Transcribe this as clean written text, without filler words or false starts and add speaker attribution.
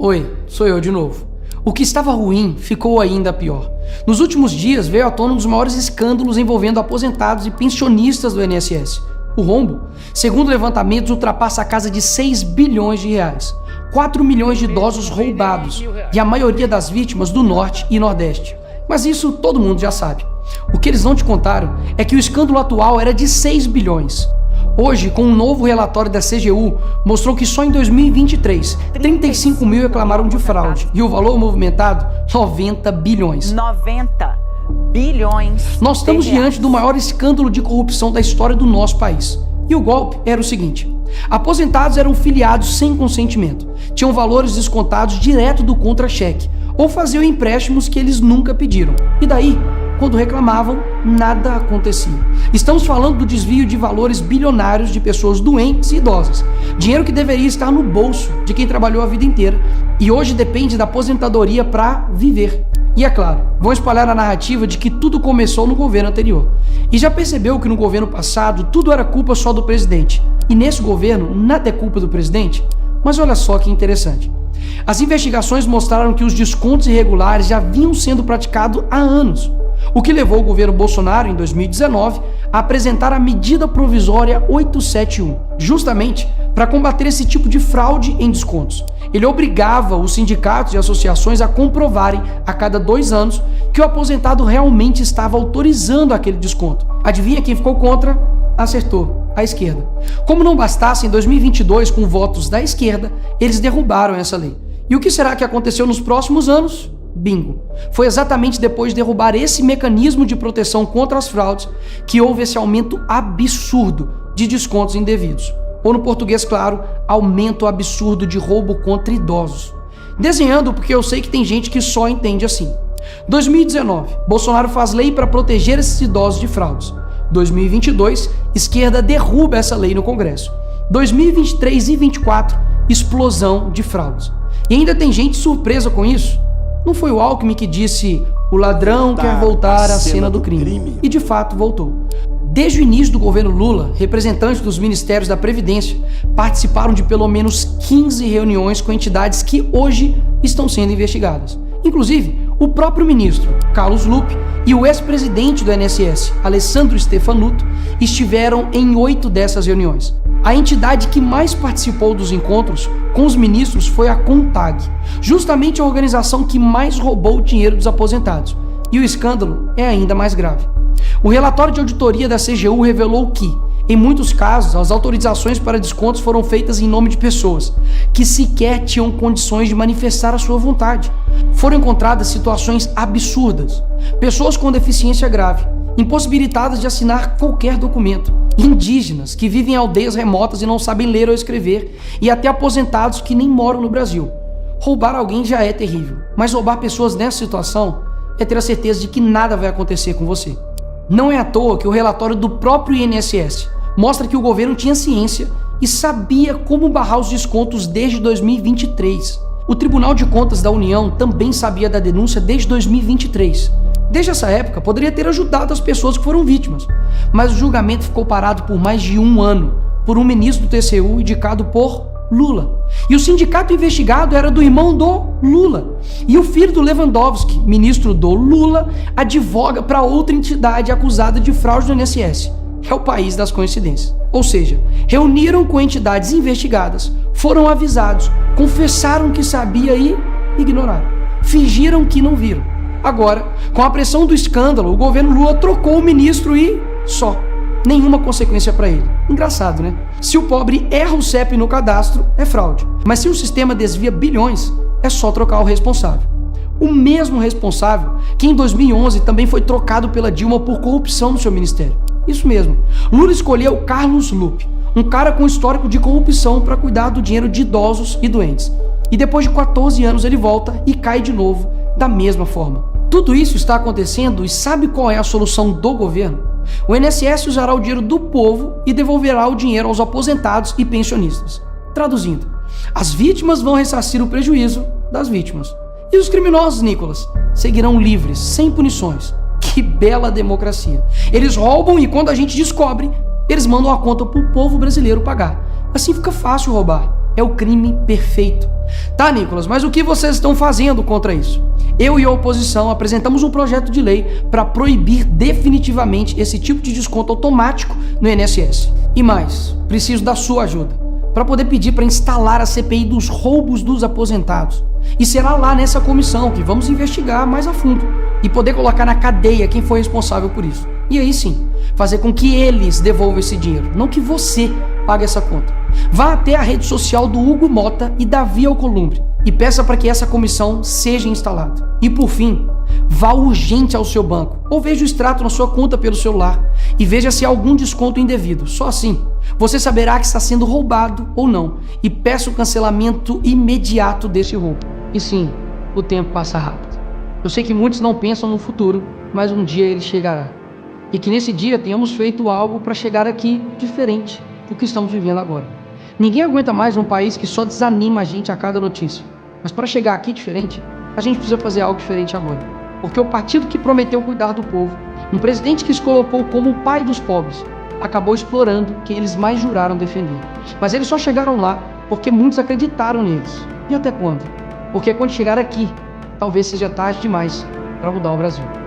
Speaker 1: Oi, sou eu de novo. O que estava ruim ficou ainda pior. Nos últimos dias veio à tona um dos maiores escândalos envolvendo aposentados e pensionistas do INSS. O rombo, segundo levantamentos, ultrapassa a casa de 6 bilhões de reais. 4 milhões de idosos roubados e a maioria das vítimas do Norte e Nordeste. Mas isso todo mundo já sabe. O que eles não te contaram é que o escândalo atual era de 6 bilhões. Hoje, com um novo relatório da CGU, mostrou que só em 2023, 35 mil reclamaram de fraude e o valor movimentado, 90 bilhões.
Speaker 2: 90 bilhões.
Speaker 1: Nós estamos diante do maior escândalo de corrupção da história do nosso país. E o golpe era o seguinte: aposentados eram filiados sem consentimento, tinham valores descontados direto do contra-cheque ou faziam empréstimos que eles nunca pediram. E daí, quando reclamavam, nada acontecia. Estamos falando do desvio de valores bilionários de pessoas doentes e idosas. Dinheiro que deveria estar no bolso de quem trabalhou a vida inteira e hoje depende da aposentadoria para viver. E é claro, vão espalhar a narrativa de que tudo começou no governo anterior. E já percebeu que no governo passado tudo era culpa só do presidente. E nesse governo nada é culpa do presidente? Mas olha só que interessante. As investigações mostraram que os descontos irregulares já vinham sendo praticados há anos. O que levou o governo Bolsonaro, em 2019, a apresentar a medida provisória 871, justamente para combater esse tipo de fraude em descontos. Ele obrigava os sindicatos e associações a comprovarem, a cada 2 anos, que o aposentado realmente estava autorizando aquele desconto. Adivinha quem ficou contra? Acertou, a esquerda. Como não bastasse, em 2022, com votos da esquerda, eles derrubaram essa lei. E o que será que aconteceu nos próximos anos? Bingo! Foi exatamente depois de derrubar esse mecanismo de proteção contra as fraudes que houve esse aumento absurdo de descontos indevidos. Ou no português claro, aumento absurdo de roubo contra idosos. Desenhando porque eu sei que tem gente que só entende assim. 2019, Bolsonaro faz lei para proteger esses idosos de fraudes. 2022, esquerda derruba essa lei no Congresso. 2023 e 2024, explosão de fraudes. E ainda tem gente surpresa com isso. Não foi o Alckmin que disse: o ladrão quer voltar à cena do crime. E de fato voltou. Desde o início do governo Lula, representantes dos ministérios da Previdência participaram de pelo menos 15 reuniões com entidades que hoje estão sendo investigadas. Inclusive, o próprio ministro Carlos Lupe e o ex-presidente do INSS, Alessandro Stefanuto, estiveram em 8 dessas reuniões. A entidade que mais participou dos encontros com os ministros foi a CONTAG, justamente a organização que mais roubou o dinheiro dos aposentados. E o escândalo é ainda mais grave. O relatório de auditoria da CGU revelou que, em muitos casos, as autorizações para descontos foram feitas em nome de pessoas que sequer tinham condições de manifestar a sua vontade. Foram encontradas situações absurdas. Pessoas com deficiência grave, impossibilitadas de assinar qualquer documento, indígenas que vivem em aldeias remotas e não sabem ler ou escrever, e até aposentados que nem moram no Brasil. Roubar alguém já é terrível, mas roubar pessoas nessa situação é ter a certeza de que nada vai acontecer com você. Não é à toa que o relatório do próprio INSS mostra que o governo tinha ciência e sabia como barrar os descontos desde 2023. O Tribunal de Contas da União também sabia da denúncia desde 2023. Desde essa época, poderia ter ajudado as pessoas que foram vítimas, mas o julgamento ficou parado por mais de 1 ano, por um ministro do TCU indicado por Lula. E o sindicato investigado era do irmão do Lula. E o filho do Lewandowski, ministro do Lula, advoga para outra entidade acusada de fraude do INSS. É o país das coincidências. Ou seja, reuniram com entidades investigadas, foram avisados, confessaram que sabia e ignoraram. Fingiram que não viram. Agora, com a pressão do escândalo, o governo Lula trocou o ministro e só. Nenhuma consequência para ele. Engraçado, né? Se o pobre erra o CEP no cadastro, é fraude. Mas se o sistema desvia bilhões, é só trocar o responsável. O mesmo responsável que em 2011 também foi trocado pela Dilma por corrupção no seu ministério. Isso mesmo. Lula escolheu Carlos Lupe, um cara com histórico de corrupção para cuidar do dinheiro de idosos e doentes. E depois de 14 anos ele volta e cai de novo da mesma forma. Tudo isso está acontecendo e sabe qual é a solução do governo? O INSS usará o dinheiro do povo e devolverá o dinheiro aos aposentados e pensionistas. Traduzindo, as vítimas vão ressarcir o prejuízo das vítimas. E os criminosos, Nicolas, seguirão livres, sem punições. Que bela democracia. Eles roubam e quando a gente descobre, eles mandam a conta pro povo brasileiro pagar. Assim fica fácil roubar. É o crime perfeito. Tá, Nicolas, mas o que vocês estão fazendo contra isso? Eu e a oposição apresentamos um projeto de lei para proibir definitivamente esse tipo de desconto automático no INSS. E mais, preciso da sua ajuda para poder pedir para instalar a CPI dos roubos dos aposentados. E será lá nessa comissão que vamos investigar mais a fundo e poder colocar na cadeia quem foi responsável por isso. E aí sim, fazer com que eles devolvam esse dinheiro, não que você pague essa conta. Vá até a rede social do Hugo Mota e Davi Alcolumbre e peça para que essa comissão seja instalada. E por fim, vá urgente ao seu banco ou veja o extrato na sua conta pelo celular e veja se há algum desconto indevido. Só assim, você saberá que está sendo roubado ou não e peça o cancelamento imediato desse roubo. E sim, o tempo passa rápido. Eu sei que muitos não pensam no futuro, mas um dia ele chegará. E que nesse dia tenhamos feito algo para chegar aqui diferente do que estamos vivendo agora. Ninguém aguenta mais um país que só desanima a gente a cada notícia. Mas para chegar aqui diferente, a gente precisa fazer algo diferente agora. Porque o partido que prometeu cuidar do povo, um presidente que se colocou como o pai dos pobres, acabou explorando quem eles mais juraram defender. Mas eles só chegaram lá porque muitos acreditaram neles. E até quando? Porque quando chegar aqui, talvez seja tarde demais para mudar o Brasil.